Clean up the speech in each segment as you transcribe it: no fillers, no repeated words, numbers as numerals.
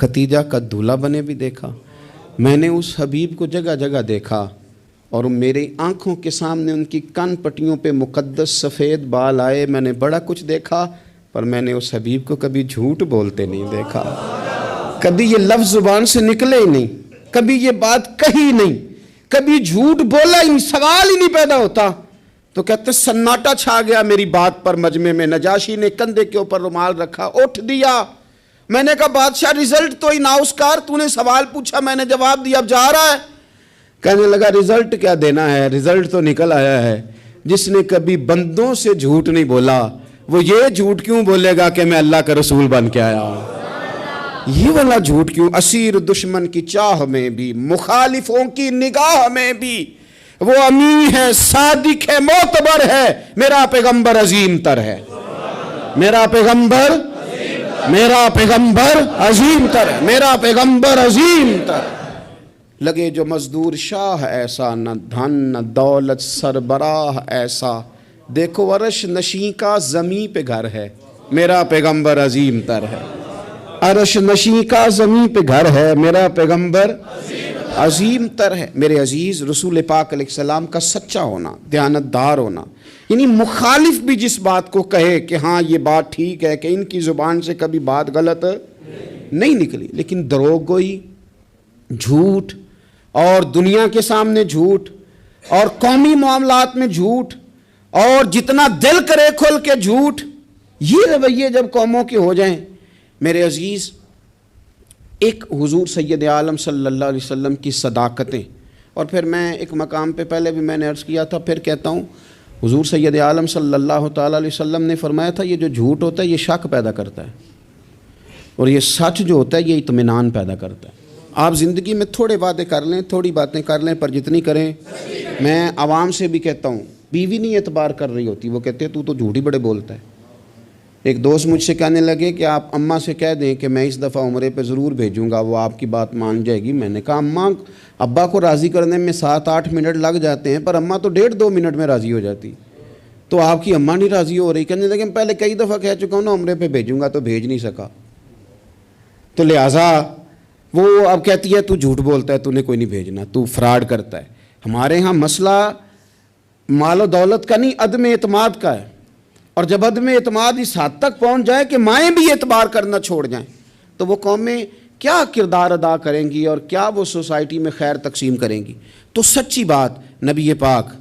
Khadija का दूल्हा बने भी देखा, मैंने उस हबीब को जगह जगह देखा और मेरी आंखों के सामने उनकी कान पट्टियों पे मुक़द्दस सफ़ेद बाल आए। मैंने बड़ा कुछ देखा, पर मैंने उस हबीब को कभी झूठ बोलते नहीं देखा, कभी ये लफ्ज़ ज़ुबान से निकले ही नहीं, कभी ये बात कही नहीं, कभी झूठ बोला ही नहीं, सवाल ही नहीं पैदा होता। तो कहते सन्नाटा छा गया मेरी बात पर मजमे में। नजाशी ने कंधे के ऊपर रुमाल रखा, उठ दिया। मैंने कहा बादशाह रिजल्ट तो ही नाउस्कार, तूने सवाल पूछा मैंने जवाब दिया, अब जा रहा है? कहने लगा रिजल्ट क्या देना है, रिजल्ट तो निकल आया है। जिसने कभी बंदों से झूठ नहीं बोला वो ये झूठ क्यों बोलेगा कि मैं अल्लाह का रसूल बन के आया हूं? ये वाला झूठ क्यों? असीर दुश्मन की चाह में भी, मुखालिफों की निगाह में भी वो अमी है, सादिक है, मोतबर है, मेरा पैगंबर अजीम तर है, मेरा पैगंबर अजीम तर है, मेरा पैगंबर अजीम तर। लगे जो मजदूर शाह ऐसा, न धन न दौलत सरबराह ऐसा, देखो अरश नशी का ज़मी पे घर है, मेरा पैगंबर अजीम तर है। अरश नशी का ज़मी पे घर है, मेरा पैगंबर अजीम तर है। मेरे अजीज़, रसूल पाक अलैहिस्सलाम का सच्चा होना, दयानतदार होना, यानी मुखालिफ भी जिस बात को कहे कि हाँ ये बात ठीक है, कि इनकी ज़ुबान से कभी बात गलत नहीं निकली, लेकिन दरोगोई, झूठ और दुनिया के सामने झूठ और कौमी मामलात में झूठ और जितना दिल करे खुल के झूठ, ये रवैये जब कौमों के हो जाएं, मेरे अजीज़, एक हुजूर सैयद आलम सल्लल्लाहु अलैहि वसल्लम की सदाकतें, और फिर मैं एक मकाम पे पहले भी मैंने अर्ज़ किया था, फिर कहता हूँ, हुजूर सैयद आलम सल्लल्लाहु ताला अलैहि वसल्लम ने फरमाया था ये जो झूठ होता है ये शक पैदा करता है, और ये सच जो होता है ये इत्मीनान पैदा करता है। आप ज़िंदगी में थोड़े वादे कर लें, थोड़ी बातें कर लें, पर जितनी करें, मैं आवाम से भी कहता हूँ, बीवी नहीं एतबार कर रही होती, वो कहते हैं तू तो झूठ ही बड़े बोलता है। एक दोस्त मुझसे कहने लगे कि आप अम्मा से कह दें कि मैं इस दफ़ा उम्रे पे ज़रूर भेजूँगा, वो आपकी बात मान जाएगी। मैंने कहा अम्मा, अब्बा को राज़ी करने में 7-8 मिनट लग जाते हैं, पर अम्मा तो 1.5-2 मिनट में राज़ी हो जाती, तो आपकी अम्मा नहीं राज़ी हो रही। कहने लगे पहले कई दफ़ा कह चुका हूँ ना उम्रे पे भेजूँगा, तो भेज नहीं सका, तो लिहाजा वो अब कहती है तू झूठ बोलता है, तूने कोई नहीं भेजना, तू फ्रॉड करता है। हमारे यहाँ मसला मालो दौलत का नहीं, अदम एतमाद का है, और जब अदम एतमाद इस हद तक पहुँच जाए कि माएँ भी एतबार करना छोड़ जाएँ, तो वो कौमें क्या किरदार अदा करेंगी और क्या वो सोसाइटी में खैर तकसीम करेंगी। तो सच्ची बात, नबी पाक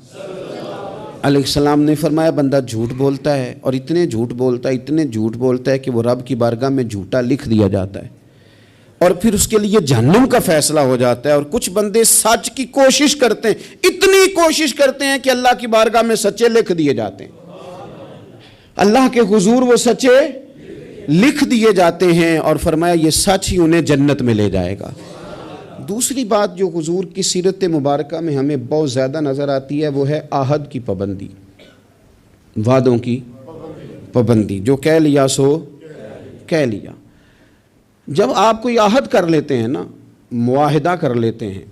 अलैहिस्सलाम ने फरमाया बंदा झूठ बोलता है, और इतने झूठ बोलता है, इतने झूठ बोलता है कि वो रब की बारगाह में झूठा लिख दिया जाता है, और फिर उसके लिए जहन्नुम का फैसला हो जाता है। और कुछ बंदे सच की कोशिश करते हैं, इतनी कोशिश करते हैं कि अल्लाह की बारगाह में सच्चे लिख दिए जाते हैं, अल्लाह के हुजूर वो सच्चे लिख दिए जाते हैं, और फरमाया ये सच ही उन्हें जन्नत में ले जाएगा। दूसरी बात जो हुजूर की सीरत मुबारक में हमें बहुत ज़्यादा नज़र आती है वो है आहद की पाबंदी, वादों की पाबंदी। जो कह लिया सो कह लिया। जब आप कोई आहद कर लेते हैं ना, मुआहिदा कर लेते हैं,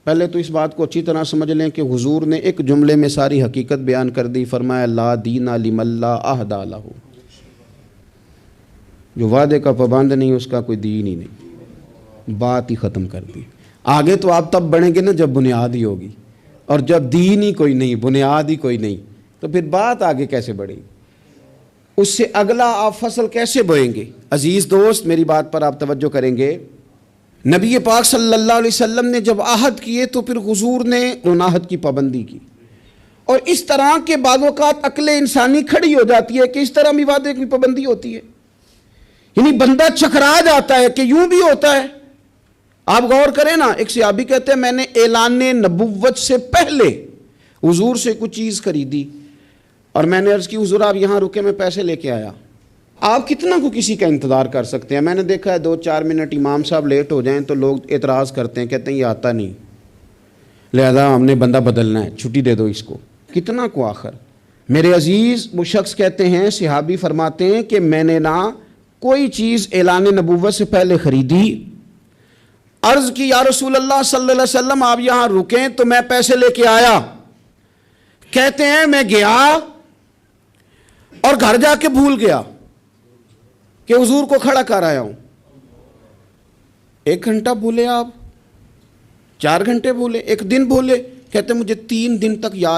पहले तो इस बात को अच्छी तरह समझ लें कि हुजूर ने एक जुमले में सारी हकीकत बयान कर दी। फरमाया ला दीना लिमल्ला आहदा लहू, जो वादे का पाबंद नहीं उसका कोई दीन ही नहीं, बात ही ख़त्म कर दी। आगे तो आप तब बढ़ेंगे ना जब बुनियाद ही होगी, और जब दीन ही कोई नहीं, बुनियाद ही कोई नहीं, तो फिर बात आगे कैसे बढ़ेगी, उससे अगला आप फसल कैसे बोएंगे। अजीज़ दोस्त, मेरी बात पर आप तवज्जो करेंगे, नबी पाक सल्लल्लाहु अलैहि वसल्लम ने जब आहद किए तो फिर हुजूर ने उन आहद की पाबंदी की, और इस तरह के बाज़-औक़ात अक्ल इंसानी खड़ी हो जाती है कि इस तरह भी वादे की पाबंदी होती है, यानी बंदा चकरा जाता है कि यूं भी होता है। आप गौर करें ना, एक सहाबी कहते हैं मैंने ऐलान नबुव्वत से पहले हुजूर से कुछ चीज़ खरीदी, और मैंने अर्ज़ की हुजूर आप यहाँ रुके, मैं पैसे लेके आया। आप कितना को किसी का इंतज़ार कर सकते हैं। मैंने देखा है 2-4 मिनट इमाम साहब लेट हो जाएं तो लोग एतराज़ करते हैं, कहते हैं ये आता नहीं, लिहाजा हमने बंदा बदलना है, छुट्टी दे दो इसको। कितना को आखिर। मेरे अजीज़, वो शख्स कहते हैं, सहाबी फरमाते हैं कि मैंने ना कोई चीज़ ऐलान नबुव्वत से पहले ख़रीदी, अर्ज़ की या रसूल अल्लाह सल्लल्लाहु अलैहि वसल्लम आप यहाँ रुकें तो मैं पैसे लेके आया। कहते हैं मैं गया और घर जाके भूल गया कि हुजूर को खड़ा कर आया हूं। 1 گھنٹہ بھولے آپ، 4 گھنٹے بھولے، 1 دن بھولے، کہتے مجھے 3 دن تک یاد